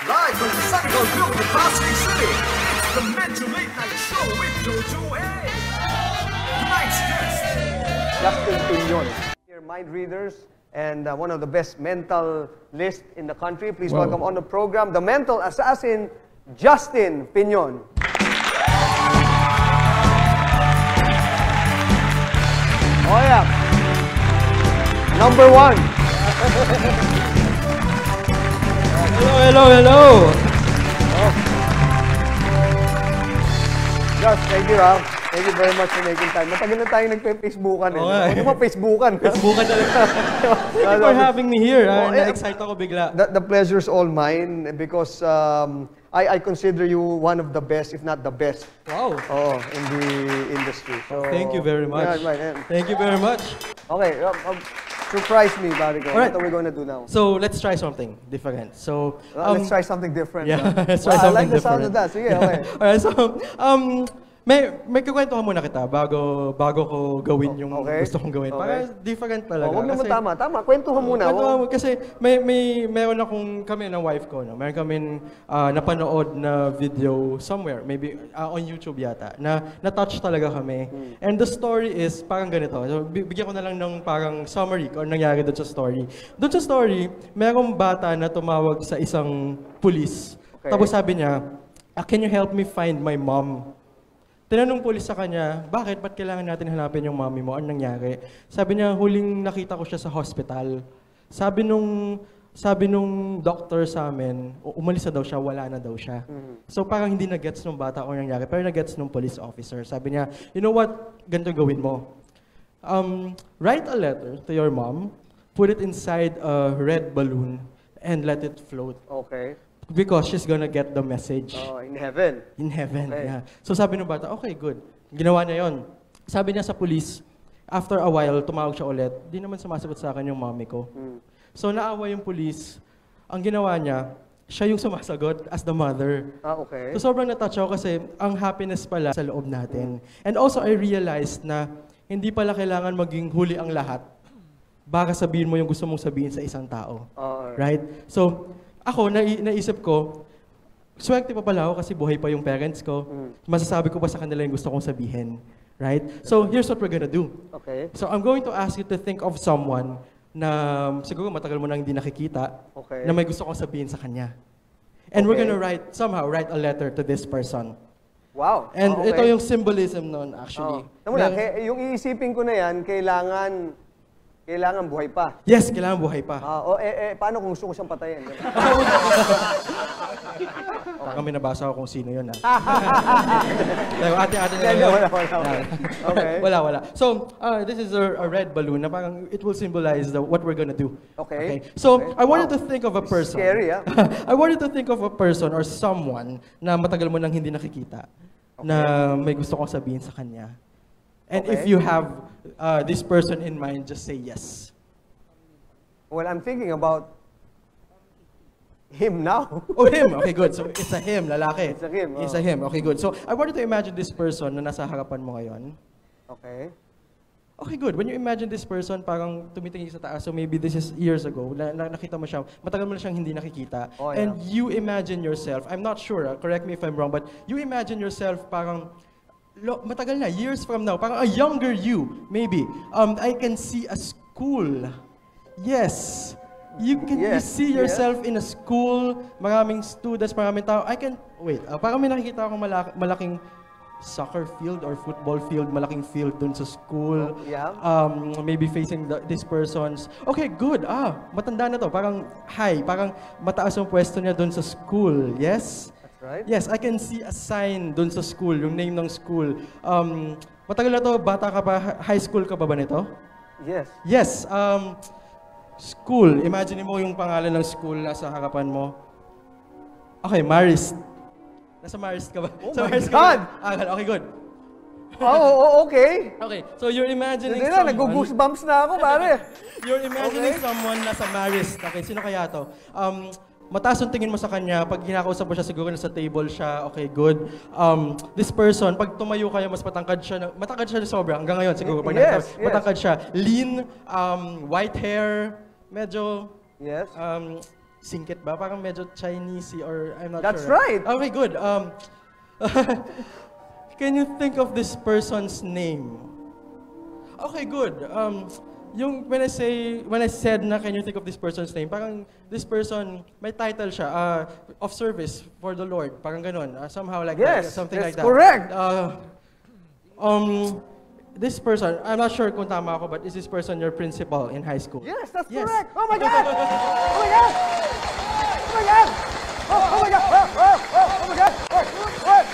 Live from the Senegal View in Pasig City, it's the Metro Late Night Show with Jojo A. Tonight's guest, Justin Pinyon. Your mind readers and one of the best mental lists in the country. Please welcome on the program the mental assassin, Justin Pinyon. Oh yeah. Number one. Hello. Oh. Just, thank you, Thank you very much for making time. Matagal na tayo nagpe-Facebookan eh. Ano ba Facebookan? Facebookan talaga. Thank you for having me here. Na-excite ako bigla. The pleasure's all mine because I consider you one of the best, if not the best. Wow. In the industry. So, thank you very much. Yeah, right. Thank you very much. Okay, surprise me, Barico. Right. What are we going to do now? So, let's try something different. So, let's try something different. Yeah, let's try something I like the sound of different. that. Sige, okay. Alright, so, may kikwentuhan muna kita bago ko gawin yung gusto kong gawin. Para different talaga. Huwag naman tama. Kwentuhan muna. Kasi meron kami ng wife ko, no? Meron kaming napanood na video somewhere, maybe on YouTube yata, na na-touch talaga kami. And the story is parang ganito. So, bigyan ko na lang ng parang summary kung ano nangyari doon sa story. Doon sa story, merong bata na tumawag sa isang pulis. Tapos sabi niya, can you help me find my mom? Tinanong pulis sa kanya, ba't kailangan natin hanapin yung mommy mo? Anong nangyari? Sabi niya, huling nakita ko siya sa hospital. Sabi nung doctor sa amin, umalis na daw siya, wala na daw siya. So parang hindi na-gets nung bata kung nangyari, pero na-gets nung police officer. Sabi niya, you know what, ganito gawin mo. Write a letter to your mom, put it inside a red balloon, and let it float. Okay. Because she's gonna get the message. In heaven. In heaven, okay. Yeah. So sabi ng bata, okay, good. Ginawa niya yon. Sabi niya sa police, after a while, tumawag siya ulit, di naman sumasagot sa akin yung mommy ko. So naawa yung police, ang ginawa niya, siya yung sumasagot as the mother. Okay. So sobrang na-touch ako kasi ang happiness pala sa loob natin. And also I realized na hindi pala kailangan maging huli ang lahat. Baka sabihin mo yung gusto mong sabihin sa isang tao. Right? So, ako, naisip ko, swerte pa pala ako kasi buhay pa yung parents ko. Masasabi ko pa sa kanila yung gusto kong sabihin. Right? So, here's what we're gonna do. Okay. So, I'm going to ask you to think of someone na siguro matagal mo nang hindi nakikita, na may gusto kong sabihin sa kanya. And we're gonna write a letter to this person. Wow. And ito yung symbolism nun, actually. Yung iisipin ko na yan, kailangan buhay pa. Yes, kailangan buhay pa. Paano kung gusto ko siyang patayin? Baka may nabasa ko kung sino yun, ate-ate na yun. Wala. So, this is a red balloon na parang it will symbolize what we're gonna do. Okay. So, I wanted to think of a person. Scary, I wanted to think of a person or someone na matagal mo nang hindi nakikita na may gusto kong sabihin sa kanya. And if you have this person in mind, just say yes. Well, I'm thinking about him now. Oh, him. Okay, good. So, it's a him, lalaki. It's a him. It's a him. Okay, good. So, I wanted to imagine this person na nasa harapan mo ngayon. Okay. Okay, good. When you imagine this person, parang tumitingin sa taas. So, maybe this is years ago. Nakita mo siya. Matagal mo na siyang hindi nakikita. And you imagine yourself. I'm not sure. Correct me if I'm wrong. But you imagine yourself parang matagal na, years from now, parang a younger you, maybe. I can see a school. Yes. You see yourself in a school, maraming students, maraming tao. Parang may nakikita akong malaking soccer field or football field, malaking field dun sa school. Maybe facing this person's. Okay, good. Matanda na to. Parang parang mataas yung pwesto niya dun sa school. Yes? Right? Yes, I can see a sign dun sa school, yung name ng school. Matagal na to, bata ka pa, high school ka ba nito? Yes. Yes, school. Imagine mo yung pangalan ng school nasa harapan mo. Okay, Marist. Nasa Marist ka ba? Oh my God! Okay, good. Okay. Okay, so you're imagining someone... Nag-goosebumps na ako, pare. You're imagining someone nasa Marist. Okay, sino kaya to? Mataas yung tingin mo sa kanya, pag kinakausap mo siya, siguro nasa table siya, okay, good. This person, pag tumayo kayo, mas matangkad siya na sobra, hanggang ngayon siguro, pag matangkad siya. Lean, white hair, medyo, Singkit ba? Parang medyo Chinese or I'm not That's sure. right. Okay, good. Can you think of this person's name? Okay, good. When I said na can you think of this person's name, parang this person, may title siya, of service for the Lord. Parang ganun. Somehow like that. Yes, Something that's like that. correct. This person, I'm not sure kung tama ako, but is this person your principal in high school? Yes, that's Yes. correct. Oh my God! Oh my God! Oh my God! Oh my God! Oh my God!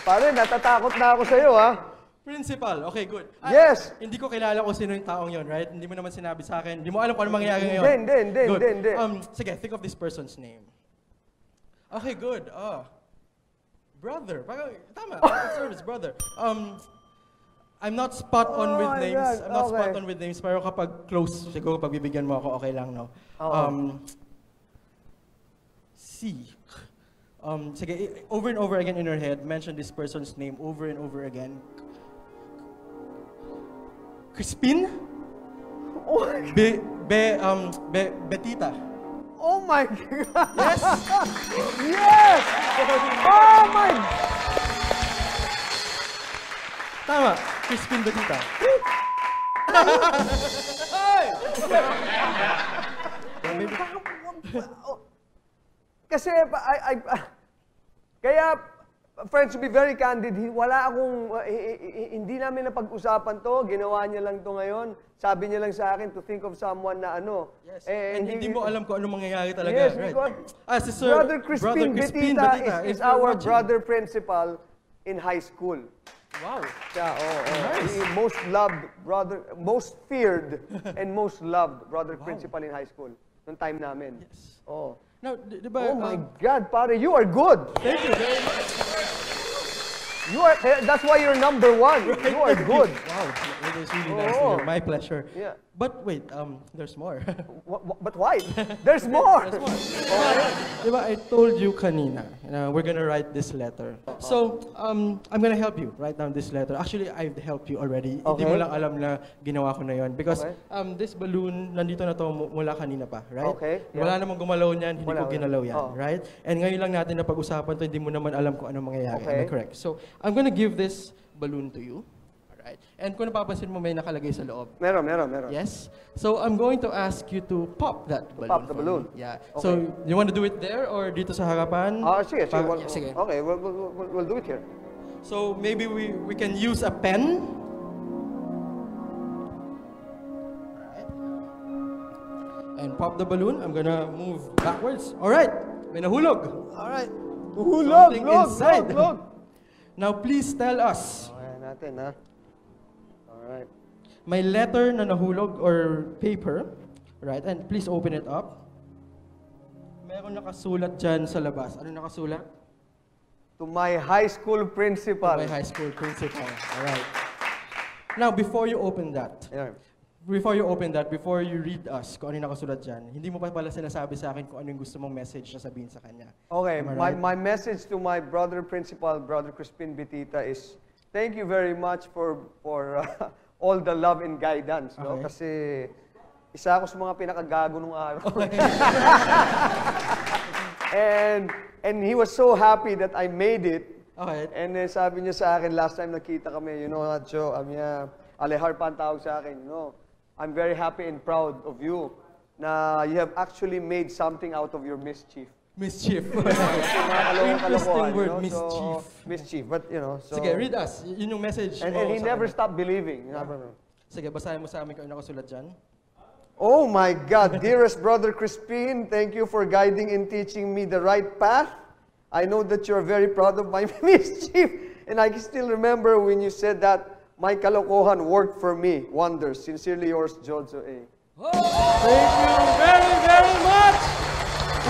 Pare, natatakot na ako sa'yo, ha? Principal, okay, good. Yes. Hindi ko kilala kung sino yung taong yon, right? Hindi mo naman sinabi sa akin. Hindi mo alam kung ano mangyayari ngayon. Hindi. Sige, think of this person's name. Okay, good. Brother. Parang, tama. Service, brother. I'm not spot on with my names. God, I'm not spot okay. on with names. Pero kapag close, siguro pag bibigyan mo ako, okay lang, no? C. Sige, over and over again in your head, mention this person's name over and over again. Crispin? Oh, Betita. oh my God! Yes! Yes! Oh my... Tama. Crispin Betita. Kasi, kaya, friends, to be very candid, wala akong, hindi namin napag-usapan to, ginawa niya lang to ngayon. Sabi niya lang sa akin to think of someone na ano. Yes. And hindi mo alam kung ano mangyayari talaga. Yes, right? because Si Sir, Brother Crispin Betita if is you're our watching. brother principal in high school. Wow. Siya, Nice. the most loved brother, most feared and most loved brother principal in high school nung time namin. Yes. Oh. Now, di ba, Oh my God, pare, you are good. thank you very much. You are. That's why you're number one. You are good. Wow, it is really nice to Oo. hear. My pleasure. Yeah. But wait, there's more. But why? There's more. There's more. Diba, I told you kanina, we're gonna write this letter. So, I'm gonna help you write down this letter. Actually, I've helped you already. Hindi Okay. mo lang alam na ginawa ko na yon. Because Okay. this balloon, nandito na to mula kanina pa, right? Okay, yeah. Wala namang gumalaw niyan, hindi Wala, ko wala. ginalaw yan, Oh. right? And ngayon lang natin napag-usapan to, hindi mo naman alam kung anong mangyayari. Am I Okay. correct? So, I'm gonna give this balloon to you. Alright? And kung napapansin mo, may nakalagay sa loob. Meron. Yes. So I'm going to ask you to pop that balloon. Pop the for balloon. me. Yeah. Okay. So you want to do it there or dito sa harapan? Sige. Yeah, sige. Okay, we'll do it here. So maybe we can use a pen. Alright. And pop the balloon. I'm gonna move backwards. All right. May nahulog. All right. Something inside. Look. Now please tell us. Okay natin, ha? Alright. May letter na nahulog or paper, right? And please open it up. Meron nakasulat dyan sa labas. Ano nakasulat? To my high school principal. My high school principal. All right. Now, before you open that, Ayan. before you read us kung ano yung nakasulat dyan, hindi mo pa pala sinasabi sa akin kung ano yung gusto mong message na sabihin sa kanya. Okay, Am I right? my message to my brother principal, Brother Crispin Betita, is thank you very much for all the love and guidance, no? Okay. Kasi isa ako sa mga pinakagago nung araw. and he was so happy that I made it. Okay. And sabi niya sa akin last time nakita kami, you know what, Joe, Alehar pa ang tawag sa akin, you know, I'm very happy and proud of you na you have actually made something out of your mischief. Mischief. Interesting Interesting word, you know? mischief. So, mischief, but you know, so... Sige, read us. Yun yung message And mo he sa never kanya. stopped believing. Sige, basahin mo sa amin kung ano nakasulat dyan. Oh my God, dearest Brother Crispin, thank you for guiding and teaching me the right path. I know that you're very proud of my mischief. And I can still remember when you said that my kalokohan worked for me. Wonders. Sincerely yours, Jojo A. Thank you very, very much!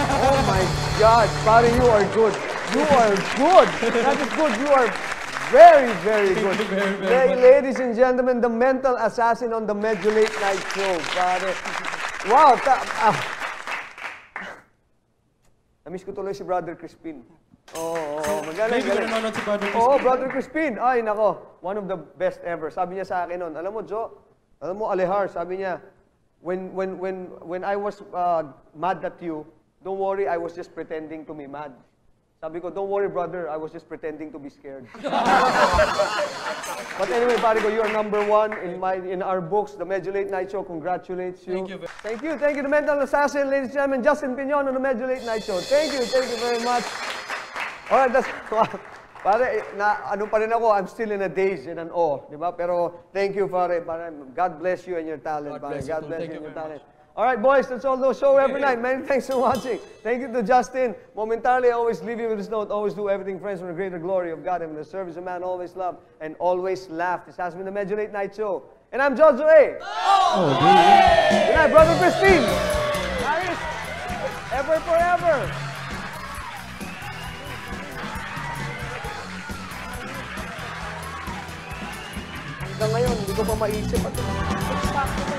Oh my God, pare, you are good. You are good. That is good. You are very, very good. Thank you very, very much. Ladies and gentlemen, the mental assassin on the Medyo Late Night Show. Pare. Wow. Namiss ko tuloy si Brother Crispin. Magaling. Maybe kung nanonood si Brother Crispin. Oo, Brother Crispin. Ay, nako. One of the best ever. Sabi niya sa akin noon, alam mo, Joe, alam mo, Alehar, sabi niya, when I was mad at you, don't worry, I was just pretending to be mad. Sabi ko, don't worry, brother, I was just pretending to be scared. But anyway, pare ko, you are number one in our books. The Medyo Late Night Show congratulates you. Thank you. Thank you, the Mental Assassin, ladies and gentlemen, Justin Piñon on the Medyo Late Night Show. Thank you very much. All right, that's, pare, ano pa rin ako, I'm still in a daze and an awe, di ba? Pero thank you, pare. God bless you and your talent, pare. God bless you and your talent. All right, boys, that's all the show every night. Many thanks for watching. Thank you to Justin. Momentarily, I always leave you with this note. Always do everything, friends, for the greater glory of God and for the service of man. Always love and always laugh. This has been the Medyo Late Night Show. And I'm Jojo A. Good night, Brother Christine. Nice. Ever forever. Hanggang ngayon, hindi ko pa maisip. Sakto na